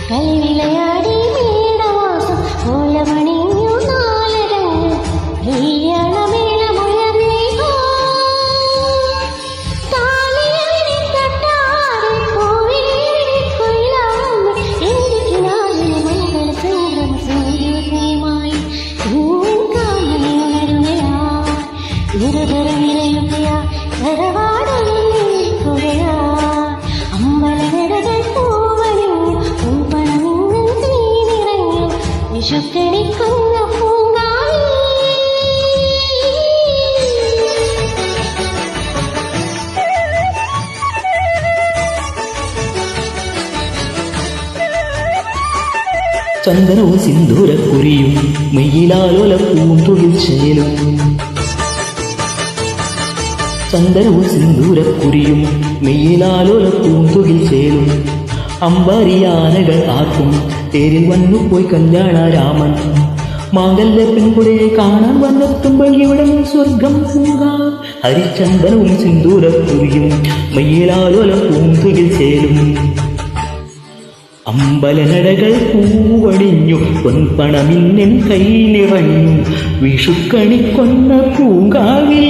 കളിവിളയാടി മേടവാസം ഓലമണിഞ്ഞു നാലരങ്ങൾ ഈയണമേളമുയർന്നേകോ താലിയവിടെ തട്ടാറ് കോവിലവിടെ കൊയിലാവുന്നു എനിക്ക് നാളിൽ മംഗള സംഗമ സൂര്യോദയമായി ഇന്നിൻ കാമനെ ഉണരുകയാ നിരതര നിലയുകയാ കരവാടലിൽ നിൽക്കുകയാ അമ്പലനടകൾ പൂവണിഞ്ഞു പൂപ്പണമിന്നും തീനിറഞ്ഞു വിഷുക്കണിക്കുന്ന പൂങ്കാവി ചന്ദനവും സിന്ദൂരക്കുറിയും മെയ്യിലാലോല പൂന്തുകിൽ ചേലും ചന്ദനവും സിന്ദൂരക്കുറിയും മെയ്യിലാലോല പൂന്തുകിൽ ചേലും അമ്പാരിയാനകൾ ആർക്കും തേരിൽ വന്നുപോയി കല്യാണ രാമൻ മാംഗല്യ പെൺകുടിയെ കാണാൻ വന്നെത്തുമ്പോൾ ഇവിടെ സ്വർഗം പൂങ്കാം ഹരിചന്ദനവും സിന്ദൂരക്കുറിയും മെയ്യിലാലോല പൂന്തുകിൽ ചേലും അമ്പലനടകൾ പൂവണിഞ്ഞു പൊൻപണമിന്നൻ കൈ നിറഞ്ഞു വിഷുക്കണിക്കൊന്ന പൂങ്കാവിൽ